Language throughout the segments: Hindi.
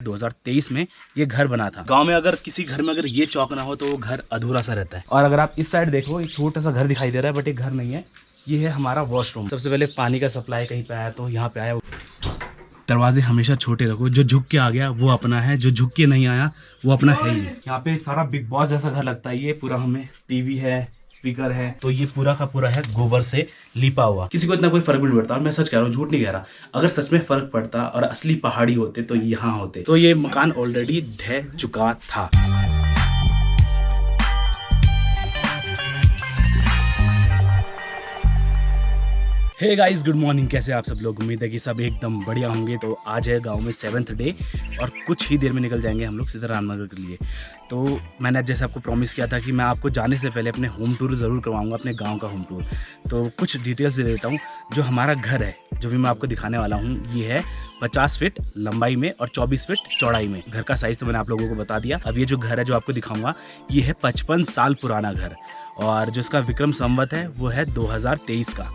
2023 में ये घर बना था। गांव में अगर किसी घर में अगर ये चौक ना हो तो वो घर अधूरा सा रहता है। और अगर आप इस साइड देखो, एक छोटा सा घर दिखाई दे रहा है बट एक घर नहीं है, ये है हमारा वॉशरूम। सबसे पहले पानी का सप्लाई कहीं पे आया तो यहाँ पे आया। दरवाजे हमेशा छोटे रखो, जो झुक के आ गया वो अपना है, जो झुक के नहीं आया वो अपना है ही। यहाँ पे सारा बिग बॉस जैसा घर लगता है। ये पूरा हमें टीवी है, स्पीकर है, तो ये पूरा का पूरा है गोबर से लिपा हुआ। किसी को इतना कोई फर्क भी नहीं पड़ता। मैं सच कह रहा हूँ, झूठ नहीं कह रहा। अगर सच में फर्क पड़ता और असली पहाड़ी होते तो यहाँ होते। तो ये मकान ऑलरेडी ढह चुका था। Hey guys, good morning. कैसे आप सब लोग? उम्मीद है कि सब एकदम बढ़िया होंगे। तो आज है गांव में 7th डे और कुछ ही देर में निकल जाएंगे हम लोग सीधा रामनगर के लिए। तो मैंने जैसे आपको प्रॉमिस किया था कि मैं आपको जाने से पहले अपने होम टूर ज़रूर करवाऊंगा, अपने गांव का होम टूर। तो कुछ डिटेल्स दे देता हूं। जो हमारा घर है, जो भी मैं आपको दिखाने वाला हूँ, ये है 50 फीट लंबाई में और 24 फीट चौड़ाई में। घर का साइज़ तो मैंने आप लोगों को बता दिया। अब ये जो घर है जो आपको दिखाऊँगा, ये है 55 साल पुराना घर। और जो इसका विक्रम संवत है वो है 2023 का।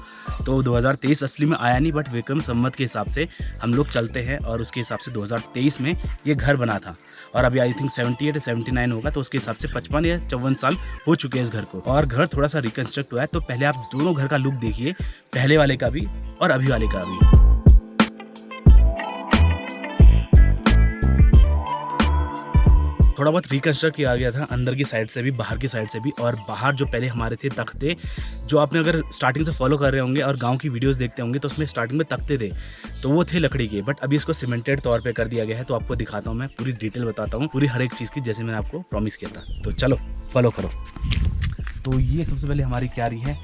तो 2023 असली में आया नहीं, बट विक्रम संवत के हिसाब से हम लोग चलते हैं और उसके हिसाब से 2023 में ये घर बना था। और अभी आई थिंक 78 या 79 होगा, तो उसके हिसाब से 55 या 54 साल हो चुके हैं इस घर को। और घर थोड़ा सा रिकन्स्ट्रक्ट हुआ है। तो पहले आप दोनों घर का लुक देखिए, पहले वाले का भी और अभी वाले का भी। थोड़ा बहुत रिकन्स्ट्रक्ट किया गया था, अंदर की साइड से भी, बाहर की साइड से भी। और बाहर जो पहले हमारे थे तख्ते, जो आपने अगर स्टार्टिंग से फॉलो कर रहे होंगे और गांव की वीडियोस देखते होंगे, तो उसमें स्टार्टिंग में तख्ते थे, तो वो थे लकड़ी के। बट अभी इसको सीमेंटेड तौर पे कर दिया गया है। तो आपको दिखाता हूँ, मैं पूरी डिटेल बताता हूँ, पूरी हर एक चीज़ की, जैसे मैंने आपको प्रॉमिस किया था। तो चलो फॉलो करो। तो ये सबसे पहले हमारी क्यारी है।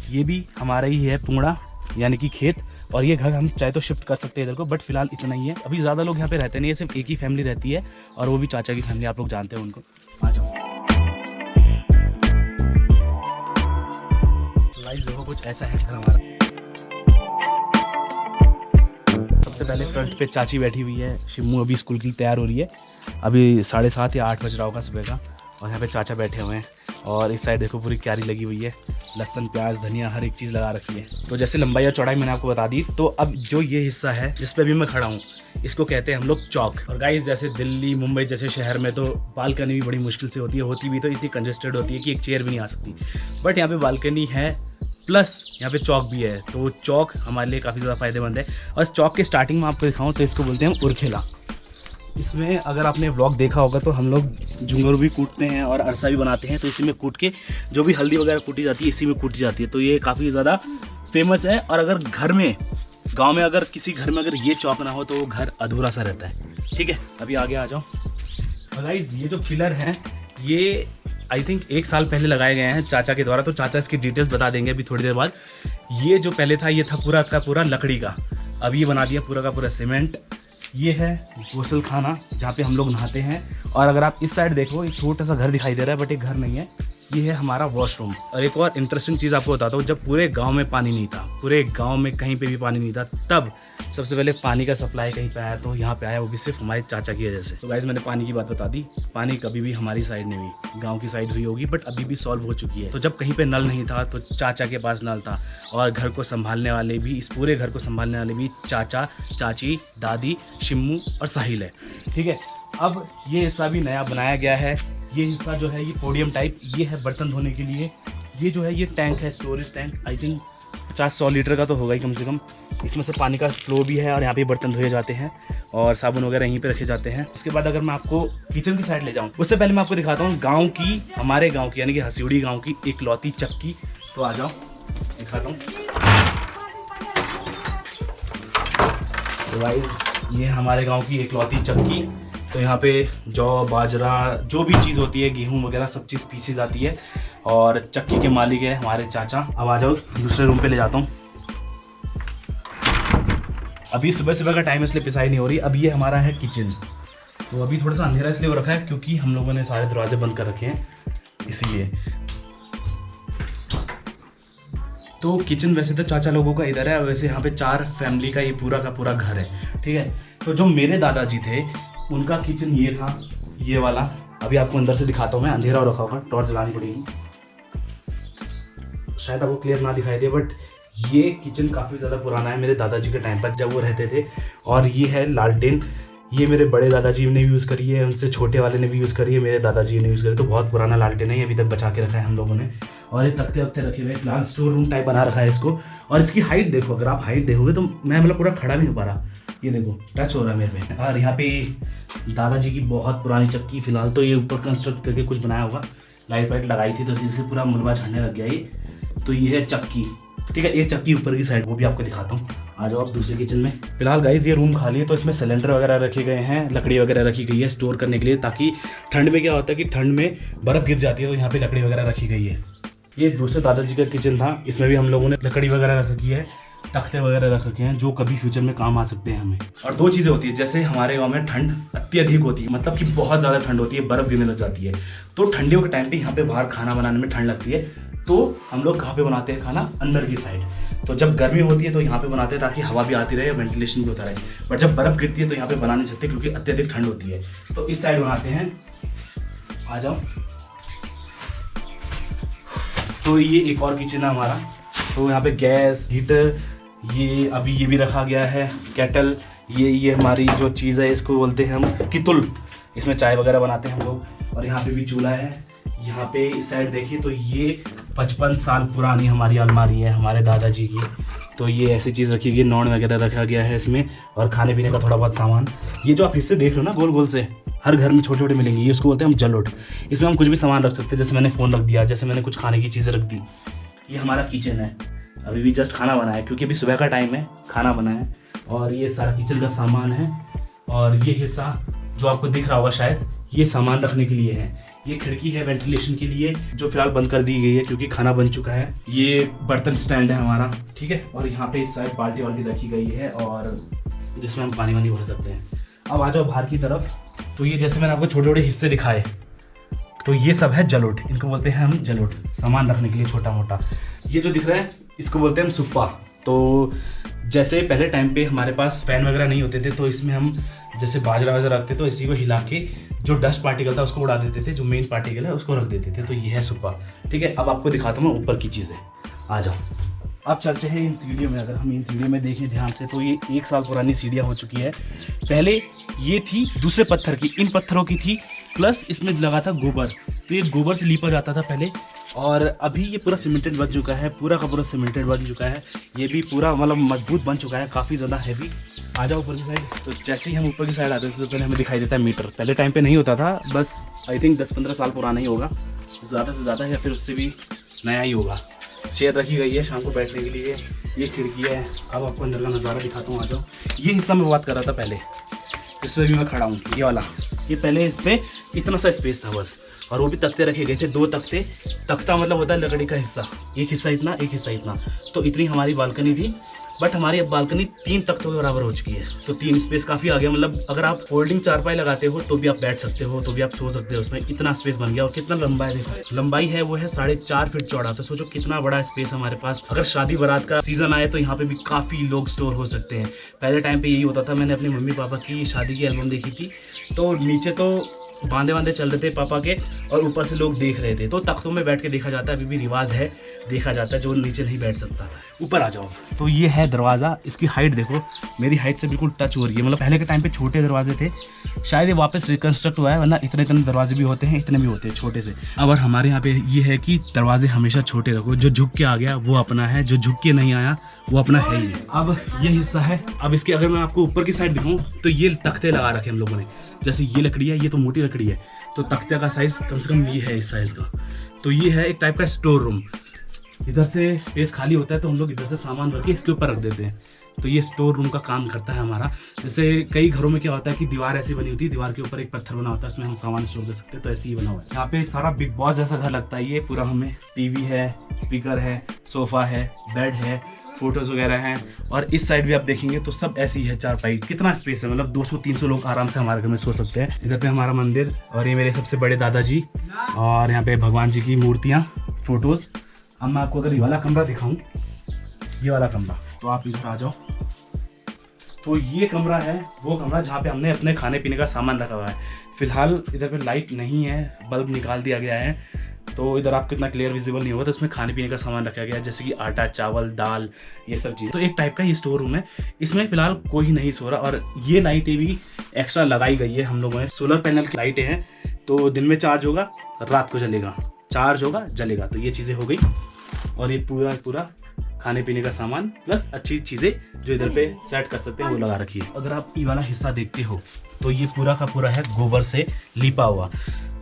ये भी हमारा ही है पुंगड़ा, यानी कि खेत। और ये घर हम चाहे तो शिफ्ट कर सकते हैं इधर को, बट फिलहाल इतना ही है। अभी ज़्यादा लोग यहाँ पे रहते नहीं है, सिर्फ एक ही फैमिली रहती है, और वो भी चाचा की फैमिली। आप लोग जानते हैं उनको। आ जाओ। गाइस देखो, कुछ ऐसा है घर हमारा। सबसे पहले फ्रंट पे चाची बैठी हुई है। शिमू अभी स्कूल के लिए तैयार हो रही है। अभी 7:30 या 8 बज रहा होगा सुबह का। और यहाँ पे चाचा बैठे हुए हैं। और इस साइड देखो पूरी क्यारी लगी हुई है, लहसुन, प्याज, धनिया, हर एक चीज़ लगा रखी है। तो जैसे लंबाई और चौड़ाई मैंने आपको बता दी। तो अब जो ये हिस्सा है जिस पे भी मैं खड़ा हूँ, इसको कहते हैं हम लोग चौक। और गाइस, जैसे दिल्ली, मुंबई जैसे शहर में तो बालकनी भी बड़ी मुश्किल से होती है। होती भी तो इतनी कंजेस्टेड होती है कि एक चेयर भी नहीं आ सकती। बट यहाँ पे बालकनी है, प्लस यहाँ पे चौक भी है। तो चौक हमारे लिए काफ़ी ज़्यादा फायदेमंद है। और चौक के स्टार्टिंग में आपको दिखाऊँ तो इसको बोलते हैं उरखेला। इसमें अगर आपने व्लॉग देखा होगा तो हम लोग झुंगरू भी कूटते हैं और अरसा भी बनाते हैं। तो इसी में कूट के जो भी हल्दी वगैरह कूटी जाती है, इसी में कूटी जाती है। तो ये काफ़ी ज़्यादा फेमस है। और अगर घर में, गांव में अगर किसी घर में अगर ये चौक ना हो तो वो घर अधूरा सा रहता है। ठीक है, अभी आगे आ जाओ। गाइस, ये जो पिलर हैं, ये आई थिंक 1 साल पहले लगाए गए हैं चाचा के द्वारा। तो चाचा इसकी डिटेल्स बता देंगे अभी थोड़ी देर बाद। ये जो पहले था, ये था पूरा का पूरा लकड़ी का। अब ये बना दिया पूरा का पूरा सीमेंट। ये है गोसल खाना, जहाँ पे हम लोग नहाते हैं। और अगर आप इस साइड देखो, एक छोटा सा घर दिखाई दे रहा है, बट एक घर नहीं है। ये है हमारा वॉशरूम। और एक और इंटरेस्टिंग चीज़ आपको बताता हूँ। जब पूरे गांव में पानी नहीं था, पूरे गांव में कहीं पे भी पानी नहीं था, तब सबसे पहले पानी का सप्लाई कहीं पे आया तो यहाँ पे आया, वो भी सिर्फ हमारे चाचा की वजह से। तो गाइस, मैंने पानी की बात बता दी। पानी कभी भी हमारी साइड नहीं हुई, गांव की साइड हुई होगी, बट अभी भी सॉल्व हो चुकी है। तो जब कहीं पे नल नहीं था तो चाचा के पास नल था। और घर को संभालने वाले भी, इस पूरे घर को संभालने वाले भी चाचा, चाची, दादी, शिम्मू और साहिल है। ठीक है, अब ये हिस्सा भी नया बनाया गया है। ये हिस्सा जो है, ये पोडियम टाइप, ये है बर्तन धोने के लिए। ये जो है, ये टैंक है, storage tank. I think 50-100 litre का तो होगा ही कम से कम। इसमें से पानी का फ्लो भी है और यहाँ पे बर्तन धोए जाते हैं और साबुन वगैरह यहीं पे रखे जाते हैं। उसके बाद अगर मैं आपको किचन की साइड ले जाऊँ, उससे पहले मैं आपको दिखाता हूँ गांव की, हमारे गांव की, यानी कि हसीड़ी गांव की इकलौती चक्की। तो आ जाओ, दिखाता हूँ। गाइस, ये हमारे गाँव की इकलौती चक्की। तो यहाँ पे जौ, बाजरा, जो भी चीज़ होती है, गेहूँ वगैरह सब चीज़ पीसी जाती है। और चक्की के मालिक है हमारे चाचा। अब आ जाओ, दूसरे रूम पे ले जाता हूँ। अभी सुबह सुबह का टाइम, इसलिए पिसाई नहीं हो रही। अब ये हमारा है किचन। तो अभी थोड़ा सा अंधेरा इसलिए हो रखा है क्योंकि हम लोगों ने सारे दरवाजे बंद कर रखे हैं, इसीलिए। तो किचन वैसे तो चाचा लोगों का इधर है, वैसे यहाँ पे 4 फैमिली का ये पूरा का पूरा घर है। ठीक है, तो जो मेरे दादाजी थे, उनका किचन ये था, ये वाला। अभी आपको अंदर से दिखाता हूँ मैं, अंधेरा हो रखा होगा, टॉर्च जलानी पड़ेगी, शायद आपको क्लियर ना दिखाई दे। बट ये किचन काफ़ी ज़्यादा पुराना है, मेरे दादाजी के टाइम पर जब वो रहते थे। और ये है लालटेन, ये मेरे बड़े दादाजी ने भी यूज़ करी है, उनसे छोटे वाले ने भी यूज़ करी है, मेरे दादाजी ने यूज़ करी। तो बहुत पुराना लालटेन है, अभी तक बचा के रखा है हम लोगों ने। और ये तख्ते वख्ते रखे हुए, फिलहाल स्टोर रूम टाइप बना रखा है इसको। और इसकी हाइट देखो, अगर आप हाइट देखोगे तो मैं मतलब पूरा खड़ा भी नहीं हो पा रहा, ये देखो टच हो रहा है मेरे में। और यहाँ पे दादाजी की बहुत पुरानी चक्की, फिलहाल तो ये ऊपर कंस्ट्रक्ट करके कुछ बनाया होगा, लाइट वाइट लगाई थी तो इससे पूरा मलबा झड़ने लग गया ये। तो ये है चक्की, ठीक है। एक चक्की ऊपर की साइड, वो भी आपको दिखाता हूँ। आ जाओ आप दूसरे किचन में। फिलहाल गाइस ये रूम खाली है, तो इसमें सिलेंडर वगैरह रखे गए हैं, लकड़ी वगैरह रखी गई है स्टोर करने के लिए, ताकि ठंड में क्या होता है कि ठंड में बर्फ़ गिर जाती है, तो यहाँ पे लकड़ी वगैरह रखी गई है। ये दूसरे दादाजी का किचन था, इसमें भी हम लोगों ने लकड़ी वगैरह रख रखी है, तख्ते वगैरह रख रखे हैं, जो कभी फ्यूचर में काम आ सकते हैं हमें। और दो चीज़ें होती है, जैसे हमारे गांव में ठंड अत्यधिक होती है, मतलब कि बहुत ज़्यादा ठंड होती है, बर्फ़ गिरने लग जाती है। तो ठंडियों के टाइम पे यहाँ पे बाहर खाना बनाने में ठंड लगती है, तो हम लोग कहाँ पे बनाते हैं खाना, अंदर की साइड। तो जब गर्मी होती है तो यहाँ पे बनाते हैं, ताकि हवा भी आती रहे, वेंटिलेशन भी होता रहे। बट जब बर्फ़ गिरती है तो यहाँ पे बना नहीं सकते, क्योंकि अत्यधिक ठंड होती है। तो इस साइड बनाते हैं, आ जाओ। तो ये एक और किचन है हमारा। तो यहाँ पे गैस, हीटर, ये अभी ये भी रखा गया है, केटल। ये हमारी जो चीज़ है, इसको बोलते हैं हम कितुल, इसमें चाय वगैरह बनाते हैं हम लोग। और यहाँ पे भी चूल्हा है। यहाँ पे इस साइड देखिए तो ये 55 साल पुरानी हमारी अलमारी है, हमारे दादाजी की। तो ये ऐसी चीज़ रखी गई, नॉन वगैरह रखा गया है इसमें, और खाने पीने का थोड़ा बहुत सामान। ये जो आप हिस्से देख रहे हो ना गोल गोल से, हर घर में छोटे छोटे मिलेंगे, ये उसको बोलते हैं हम जलोट। इसमें हम कुछ भी सामान रख सकते हैं, जैसे मैंने फ़ोन रख दिया, जैसे मैंने कुछ खाने की चीज़ें रख दी। ये हमारा किचन है, अभी भी जस्ट खाना बना है, क्योंकि अभी सुबह का टाइम है, खाना बना है। और ये सारा किचन का सामान है। और ये हिस्सा जो आपको दिख रहा होगा शायद, ये सामान रखने के लिए है। ये खिड़की है वेंटिलेशन के लिए, जो फिलहाल बंद कर दी गई है क्योंकि खाना बन चुका है। ये बर्तन स्टैंड है हमारा, ठीक है। और यहाँ पे इस साइड बाल्टी वाल्टी रखी गई है, और जिसमें हम पानी वानी भर सकते हैं। अब आ जाओ बाहर की तरफ। तो ये जैसे मैंने आपको छोटे छोटे हिस्से दिखाए, तो ये सब है जलोट, इनको बोलते हैं हम जलोट, सामान रखने के लिए छोटा मोटा। ये जो दिख रहा है इसको बोलते हैं हम सुप्पा। तो जैसे पहले टाइम पे हमारे पास फैन वगैरह नहीं होते थे, तो इसमें हम जैसे बाजरा वगैरह रखते तो इसी को हिला के जो डस्ट पार्टिकल था उसको उड़ा देते थे, जो मेन पार्टिकल है उसको रख देते थे। तो ये है सुप्पा, ठीक है। अब आपको दिखाता हूँ मैं ऊपर की चीज़ें, आ जाओ। अब चलते हैं इन सीढ़ियों में। अगर हम इन सीढ़ियों में देखें ध्यान से, तो ये 1 साल पुरानी सीढ़ियाँ हो चुकी है। पहले ये थी दूसरे पत्थर की, इन पत्थरों की थी, प्लस इसमें लगा था गोबर। तो ये गोबर से लीपा जाता था पहले, और अभी ये पूरा सीमेंटेड बन चुका है, पूरा का पूरा सीमेंटेड बन चुका है। ये भी पूरा मतलब मजबूत बन चुका है, काफ़ी ज़्यादा हैवी। आ जाओ ऊपर की साइड। तो जैसे ही हम ऊपर की साइड आते हैं, उससे पहले हमें दिखाई देता है मीटर। पहले टाइम पे नहीं होता था, बस आई थिंक 10-15 साल पुराना ही होगा, ज़्यादा से ज़्यादा, या फिर उससे भी नया ही होगा। चेयर रखी गई है शाम को बैठने के लिए। ये खिड़की है। अब आपको अंदर का नज़ारा दिखाता हूँ, आ जाओ। ये हिस्सा मैं बात कर रहा था पहले, जिसमें भी मैं खड़ा हूँ, ये वाला। ये पहले इस पर इतना सा स्पेस था बस, और वो भी तख्ते रखे गए थे, 2 तख्ते। तख्ता मतलब होता है लकड़ी का हिस्सा, एक हिस्सा इतना, एक हिस्सा इतना। तो इतनी हमारी बालकनी थी, बट हमारी अब बालकनी 3 तख्तों के बराबर हो चुकी है। तो 3 स्पेस काफ़ी आ गया, मतलब अगर आप फोल्डिंग चारपाई लगाते हो तो भी आप बैठ सकते हो, तो भी आप सो सकते हो उसमें, इतना स्पेस बन गया। और कितना लंबा है देखो, लंबाई है वो है 4.5 फीट चौड़ा। तो सोचो कितना बड़ा स्पेस हमारे पास। अगर शादी बारात का सीजन आए तो यहाँ पे भी काफ़ी लोग स्टोर हो सकते हैं। पहले टाइम पे यही होता था। मैंने अपने मम्मी पापा की शादी की एल्बम देखी थी, तो नीचे तो बांधे चल रहे थे पापा के, और ऊपर से लोग देख रहे थे। तो तख्तों में बैठ के देखा जाता है, अभी भी रिवाज है, देखा जाता है, जो नीचे नहीं बैठ सकता। ऊपर आ जाओ। तो ये है दरवाज़ा, इसकी हाइट देखो, मेरी हाइट से बिल्कुल टच हो रही है। मतलब पहले के टाइम पे छोटे दरवाजे थे, शायद ये वापस रिकन्स्ट्रक्ट हुआ है, वरना इतने दरवाजे भी होते हैं, इतने भी होते हैं छोटे से। अब और हमारे यहाँ पे ये है कि दरवाजे हमेशा छोटे रखो, जो झुक के आ गया वो अपना है, जो झुक के नहीं आया वो अपना है ही। अब ये हिस्सा है। अब इसके अगर मैं आपको ऊपर की साइड दिखाऊं, तो ये तख्ते लगा रखे हम लोगों ने। जैसे ये लकड़ी है, ये तो मोटी लकड़ी है, तो तख्ते का साइज़ कम से कम ये है, इस साइज़ का। तो ये है एक टाइप का स्टोर रूम। इधर से स्पेस खाली होता है तो हम लोग इधर से सामान रख के इसके ऊपर रख देते हैं। तो ये स्टोर रूम का काम करता है हमारा। जैसे कई घरों में क्या होता है कि दीवार ऐसी बनी होती है, दीवार के ऊपर एक पत्थर बना होता है, उसमें हम सामान स्टोर कर सकते हैं, तो ऐसे ही बना हुआ है। यहाँ पे सारा बिग बॉस जैसा घर लगता है ये पूरा हमें। टीवी है, स्पीकर है, सोफ़ा है, बेड है, फोटोज़ वगैरह हैं। और इस साइड भी आप देखेंगे तो सब ऐसी है, चारपाई। कितना स्पेस है, मतलब 200-300 लोग आराम से हमारे घर में सो सकते हैं। इधर पे हमारा मंदिर, और ये मेरे सबसे बड़े दादाजी, और यहाँ पे भगवान जी की मूर्तियाँ, फोटोज़। अब मैं आपको अगर ये वाला कमरा दिखाऊं, ये वाला कमरा, तो आप इधर आ जाओ। तो ये कमरा है वो कमरा जहाँ पे हमने अपने खाने पीने का सामान रखा हुआ है। फिलहाल इधर पे लाइट नहीं है, बल्ब निकाल दिया गया है। तो इधर आपको इतना क्लियर विजिबल नहीं होगा। तो इसमें खाने पीने का सामान रखा गया है, जैसे कि आटा, चावल, दाल, ये सब चीज़। तो एक टाइप का ये स्टोर रूम है। इसमें फिलहाल कोई नहीं सो रहा। और ये लाइटें भी एक्स्ट्रा लगाई गई है हम लोगों ने। सोलर पैनल की लाइटें हैं, तो दिन में चार्ज होगा, रात को जलेगा, चार्ज होगा, जलेगा। तो ये चीज़ें हो गई। और ये पूरा खाने पीने का सामान प्लस अच्छी चीज़ें जो इधर पे सेट कर सकते हैं वो लगा रखी है। अगर आप ये वाला हिस्सा देखते हो तो ये पूरा का पूरा है गोबर से लिपा हुआ।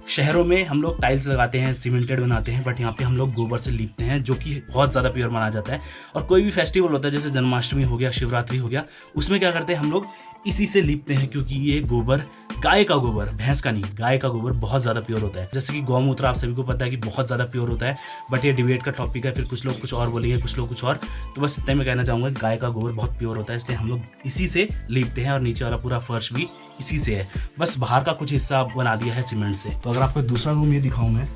शहरों में हम लोग टाइल्स लगाते हैं, सीमेंटेड बनाते हैं, बट यहाँ पे हम लोग गोबर से लीपते हैं, जो कि बहुत ज़्यादा प्योर माना जाता है। और कोई भी फेस्टिवल होता है, जैसे जन्माष्टमी हो गया, शिवरात्रि हो गया, उसमें क्या करते हैं हम लोग इसी से लीपते हैं, क्योंकि ये गोबर, गाय का गोबर, भैंस का नहीं, गाय का गोबर बहुत ज़्यादा प्योर होता है। जैसे कि गौमूत्र आप सभी को पता है कि बहुत ज़्यादा प्योर होता है, बट ये डिबेट का टॉपिक है, फिर कुछ लोग कुछ और बोलेंगे, कुछ लोग कुछ और। तो बस इतना मैं कहना चाहूँगा, गाय का गोबर बहुत प्योर होता है, इसलिए हम लोग इसी से लीपते हैं। और नीचे वाला पूरा फर्श भी इसी से है, बस बाहर का कुछ हिस्सा बना दिया है सीमेंट से। तो अगर आपको दूसरा रूम ये दिखाऊँ मैं,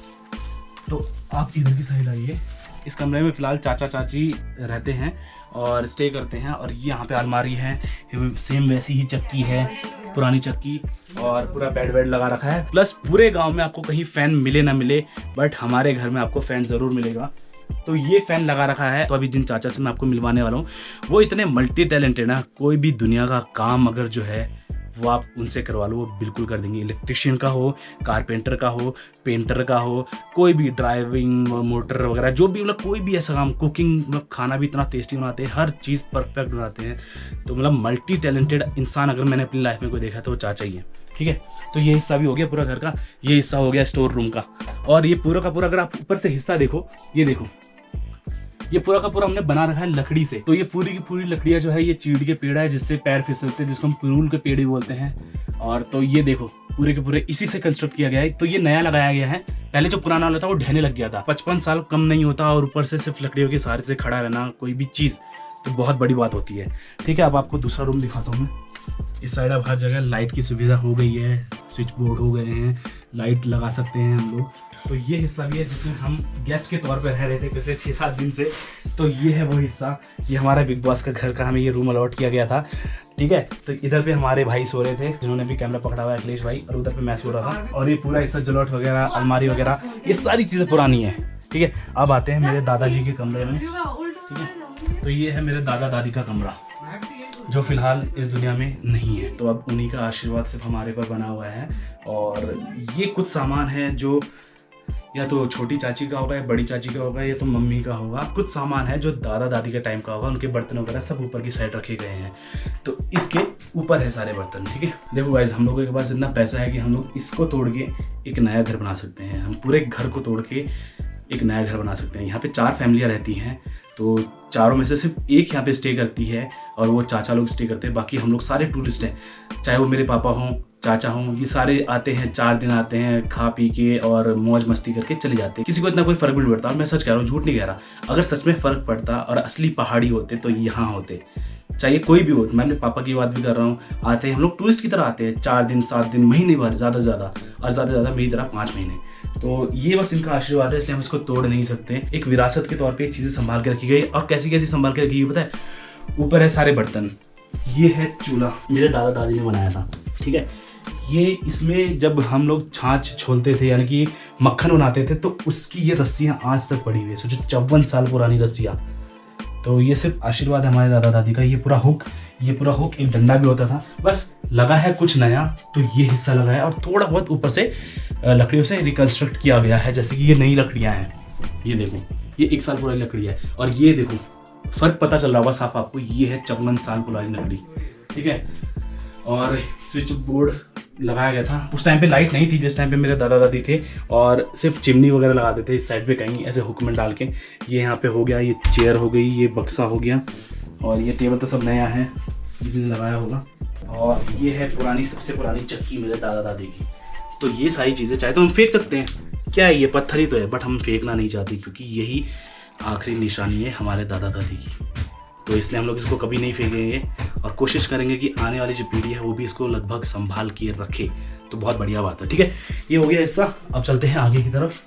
तो आप इधर की साइड आइए। इस कमरे में फ़िलहाल चाचा चाची रहते हैं और स्टे करते हैं। और ये यहाँ पे अलमारी है, सेम वैसी ही चक्की है, पुरानी चक्की, और पूरा बेड वेड लगा रखा है। प्लस पूरे गांव में आपको कहीं फ़ैन मिले ना मिले, बट हमारे घर में आपको फ़ैन ज़रूर मिलेगा। तो ये फ़ैन लगा रखा है। तो अभी जिन चाचा से मैं आपको मिलवाने वाला हूँ वो इतने मल्टी टैलेंटेड है, कोई भी दुनिया का काम अगर जो है वो आप उनसे करवा लो, वो बिल्कुल कर देंगे। इलेक्ट्रिशियन का हो, कारपेंटर का हो, पेंटर का हो, कोई भी, ड्राइविंग, मोटर वगैरह, जो भी, मतलब कोई भी ऐसा काम, कुकिंग, मतलब खाना भी इतना टेस्टी बनाते हैं, हर चीज़ परफेक्ट बनाते हैं। तो मतलब मल्टी टैलेंटेड इंसान अगर मैंने अपनी लाइफ में कोई देखा तो वो चाचा ही है। ठीक है, तो ये हिस्सा भी हो गया पूरा घर का। ये हिस्सा हो गया स्टोर रूम का। और ये पूरा का पूरा अगर आप ऊपर से हिस्सा देखो, ये देखो, ये पूरा का पूरा हमने बना रखा है लकड़ी से। तो ये पूरी की पूरी लकड़ियाँ जो है, ये चीड़ के पेड़ है, जिससे पैर फिसलते हैं, जिसको हम पिरूल के पेड़ भी बोलते हैं। और तो ये देखो, पूरे के पूरे इसी से कंस्ट्रक्ट किया गया है। तो ये नया लगाया गया है, पहले जो पुराना वाला था वो ढहने लग गया था। 55 साल कम नहीं होता, और ऊपर से सिर्फ लकड़ियों के सहारे से खड़ा रहना कोई भी चीज़ तो बहुत बड़ी बात होती है। ठीक है, अब आपको दूसरा रूम दिखाता हूँ मैं। इस साइड अब हर जगह लाइट की सुविधा हो गई है, स्विच बोर्ड हो गए हैं, लाइट लगा सकते हैं हम लोग। तो ये हिस्सा भी है जिसमें हम गेस्ट के तौर पर रह रहे थे पिछले 6-7 दिन से। तो ये है वो हिस्सा, ये हमारा बिग बॉस का घर का हमें ये रूम अलॉट किया गया था। ठीक है, तो इधर पे हमारे भाई सो रहे थे, जिन्होंने भी कैमरा पकड़ा हुआ है, अखिलेश भाई, और उधर पे मैं सो रहा था। और ये पूरा हिस्सा जलोट वगैरह, अलमारी वगैरह, ये सारी चीज़ें पुरानी है। ठीक है, अब आते हैं मेरे दादाजी के कमरे में। ठीक है, तो ये है मेरे दादा दादी का कमरा, जो फिलहाल इस दुनिया में नहीं है। तो अब उन्हीं का आशीर्वाद सिर्फ हमारे पर बना हुआ है। और ये कुछ सामान है जो या तो छोटी चाची का होगा, या बड़ी चाची का होगा, या तो मम्मी का होगा। कुछ सामान है जो दादा दादी के टाइम का होगा, उनके बर्तन वगैरह सब ऊपर की साइड रखे गए हैं। तो इसके ऊपर है सारे बर्तन। ठीक है, देखो गाइस, हम लोगों के पास इतना पैसा है कि हम लोग इसको तोड़ के एक नया घर बना सकते हैं। हम पूरे घर को तोड़ के एक नया घर बना सकते हैं। यहाँ पे 4 फैमिलियाँ रहती हैं, तो चारों में से सिर्फ एक यहाँ पे स्टे करती है, और वो चाचा लोग स्टे करते हैं। बाकी हम लोग सारे टूरिस्ट हैं, चाहे वो मेरे पापा हों, चाचा हों, ये सारे आते हैं, 4 दिन आते हैं, खा पी के और मौज मस्ती करके चले जाते हैं। किसी को इतना कोई फ़र्क भी नहीं पड़ता। और मैं सच कह रहा हूँ, झूठ नहीं कह रहा। अगर सच में फ़र्क पड़ता और असली पहाड़ी होते तो यहाँ होते, चाहे कोई भी हो। मैं अपने पापा की बात भी कर रहा हूँ। आते हैं हम लोग टूरिस्ट की तरह आते हैं, 4 दिन 7 दिन, महीने भर, ज़्यादा से ज़्यादा, और ज़्यादा से ज़्यादा मेरी तरह 5 महीने। तो ये बस इनका आशीर्वाद है, इसलिए हम इसको तोड़ नहीं सकते। एक विरासत के तौर पे चीज़ें संभाल के रखी गई। और कैसी कैसी संभाल के रखी गई पता है? ऊपर है सारे बर्तन, ये है चूल्हा, मेरे दादा दादी ने बनाया था। ठीक है, ये इसमें जब हम लोग छाछ छोलते थे, यानी कि मक्खन बनाते थे, तो उसकी ये रस्सियाँ आज तक पड़ी हुई है। सोचो, 54 साल पुरानी रस्सियाँ। तो ये सिर्फ आशीर्वाद है हमारे दादा दादी का। ये पूरा हुक एक डंडा भी होता था, बस लगा है कुछ नया। तो ये हिस्सा लगा है, और थोड़ा बहुत ऊपर से लकड़ियों से रिकन्स्ट्रक्ट किया गया है। जैसे कि ये नई लकड़ियाँ हैं, ये देखो, ये 1 साल पुरानी लकड़ी है। और ये देखो, फ़र्क पता चल रहा होगा साफ आपको, ये है 54 साल पुरानी लकड़ी। ठीक है, और स्विच बोर्ड लगाया गया था। उस टाइम पे लाइट नहीं थी जिस टाइम पे मेरे दादा दादी थे, और सिर्फ चिमनी वगैरह लगा देते इस साइड पे कहीं ऐसे हुक में डाल के। ये यहाँ पे हो गया, ये चेयर हो गई, ये बक्सा हो गया, और ये टेबल तो सब नया है, जिसने लगाया होगा। और ये है पुरानी, सबसे पुरानी चक्की मेरे दादा दादी की। तो ये सारी चीज़ें चाहे तो हम फेंक सकते हैं, क्या है, ये पत्थर ही तो है, बट हम फेंकना नहीं चाहते, क्योंकि यही आखिरी निशानी है हमारे दादा दादी की। तो इसलिए हम लोग इसको कभी नहीं फेंकेंगे, और कोशिश करेंगे कि आने वाली जो पीढ़ी है वो भी इसको लगभग संभाल के रखे। तो बहुत बढ़िया बात है। ठीक है, ये हो गया हिस्सा। अब चलते हैं आगे की तरफ।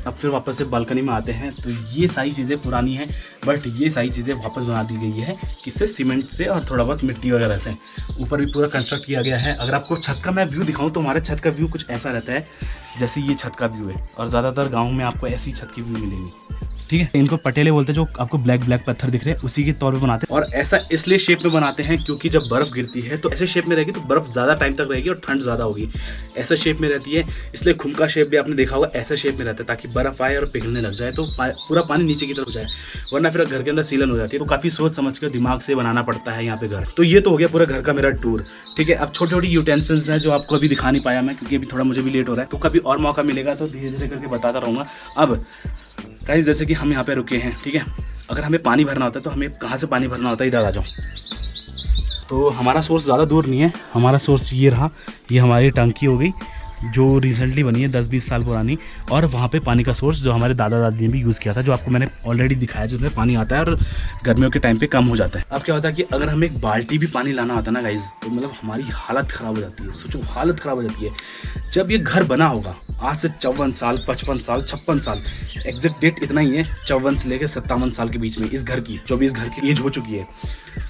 अब फिर वापस से बालकनी में आते हैं तो ये सारी चीज़ें पुरानी हैं, बट ये सारी चीज़ें वापस बना दी गई है किससे, सीमेंट से और थोड़ा बहुत मिट्टी वगैरह से। ऊपर भी पूरा कंस्ट्रक्ट किया गया है। अगर आपको छत का मैं व्यू दिखाऊं तो हमारे छत का व्यू कुछ ऐसा रहता है जैसे ये छत का व्यू है, और ज़्यादातर गाँव में आपको ऐसी छत की व्यू मिलेंगी। ठीक है, इनको पटेले बोलते हैं, जो आपको ब्लैक ब्लैक पत्थर दिख रहे हैं उसी के तौर पे बनाते हैं। और ऐसा इसलिए शेप में बनाते हैं क्योंकि जब बर्फ़ गिरती है तो ऐसे शेप में रहेगी तो बर्फ़ ज़्यादा टाइम तक रहेगी और ठंड ज़्यादा होगी। ऐसा शेप में रहती है, इसलिए खुम का शेप भी आपने देखा होगा ऐसा शेप में रहता है, ताकि बर्फ़ आए और पिघलने लग जाए तो पूरा पानी नीचे की तरफ जाए, वरना फिर घर के अंदर सीलन हो जाती है। तो काफ़ी सोच समझ कर दिमाग से बनाना पड़ता है यहाँ पे घर। तो ये तो हो गया पूरा घर का मेरा टूर। ठीक है, अब छोटी छोटी यूटेंसिल्स हैं जो आपको अभी दिखा नहीं पाया मैं, क्योंकि अभी थोड़ा मुझे भी लेट हो रहा है, तो कभी और मौका मिलेगा तो धीरे धीरे करके बताता रहूँगा। अब गाइस जैसे कि हम यहाँ पे रुके हैं, ठीक है, अगर हमें पानी भरना होता है तो हमें कहाँ से पानी भरना होता है, इधर आ जाओ। तो हमारा सोर्स ज़्यादा दूर नहीं है, हमारा सोर्स ये रहा, ये हमारी टंकी हो गई जो रिसेंटली बनी है 10-20 साल पुरानी, और वहाँ पे पानी का सोर्स जो हमारे दादा दादी ने भी यूज़ किया था, जो आपको मैंने ऑलरेडी दिखाया, जिसमें पानी आता है और गर्मियों के टाइम पे कम हो जाता है। अब क्या होता है कि अगर हमें एक बाल्टी भी पानी लाना होता है ना गाइज, तो मतलब हमारी हालत ख़राब हो जाती है। सोचो, हालत ख़राब हो जाती है। जब ये घर बना होगा आज से 54 साल, 55 साल, 56 साल, एग्जैक्ट डेट इतना ही है, 54 से लेकर 57 साल के बीच में इस घर की 24 घर की एज हो चुकी है।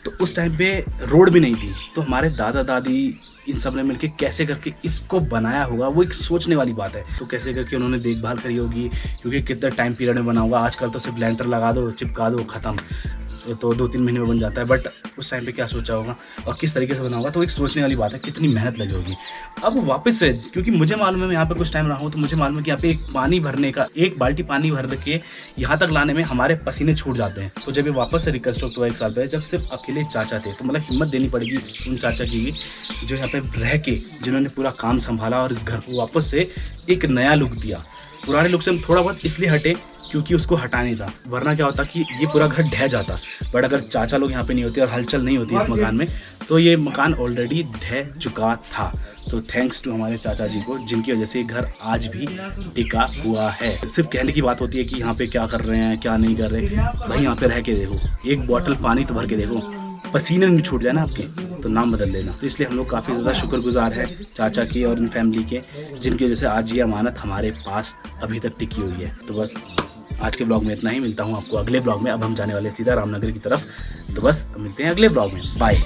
तो उस टाइम पे रोड भी नहीं थी, तो हमारे दादा दादी इन सब ने मिलकर कैसे करके इसको बनाया होगा, वो एक सोचने वाली बात है। तो कैसे करके उन्होंने देखभाल करी होगी, क्योंकि कितना टाइम पीरियड में बना होगा। आजकल तो सिर्फ लैंटर लगा दो, चिपका दो, ख़त्म, तो 2-3 महीने में बन जाता है। बट उस टाइम पे क्या सोचा होगा और किस तरीके से बना होगा, तो एक सोचने वाली बात है, कितनी मेहनत लगी होगी। अब वापस से, क्योंकि मुझे मालूम है, मैं यहाँ पे कुछ टाइम रहा हूँ, तो मुझे मालूम है कि यहाँ पे एक पानी भरने का, एक बाल्टी पानी भर के यहाँ तक लाने में हमारे पसीने छूट जाते हैं। तो जब ये वापस से रिकन्स्ट्रक्ट हुआ 1 साल पहले, जब सिर्फ अकेले चाचा थे, तो मतलब हिम्मत देनी पड़ेगी उन चाचा की जो यहाँ पे रह के, जिन्होंने पूरा काम संभाला और इस घर को वापस से एक नया लुक दिया। पुराने लुक से हम थोड़ा बहुत इसलिए हटे क्योंकि उसको हटा नहीं था, वरना क्या होता कि ये पूरा घर ढह जाता। बट अगर चाचा लोग यहाँ पे नहीं होते और हलचल नहीं होती इस मकान में, तो ये मकान ऑलरेडी ढह चुका था। तो थैंक्स टू हमारे चाचा जी को, जिनकी वजह से घर आज भी टिका हुआ है। सिर्फ कहने की बात होती है कि यहाँ पे क्या कर रहे हैं, क्या नहीं कर रहे। भाई यहाँ पे रह के देखो, एक बॉटल पानी तो भर के देखो, पसीने नहीं छूट जाए ना आपके, तो नाम बदल लेना। तो इसलिए हम लोग काफ़ी ज़्यादा शुक्रगुजार हैं चाचा की और इन फैमिली के, जिनकी वजह से आज ये अमानत हमारे पास अभी तक टिकी हुई है। तो बस आज के ब्लॉग में इतना ही, मिलता हूँ आपको अगले ब्लॉग में। अब हम जाने वाले सीधा रामनगर की तरफ, तो बस मिलते हैं अगले ब्लॉग में, बाय।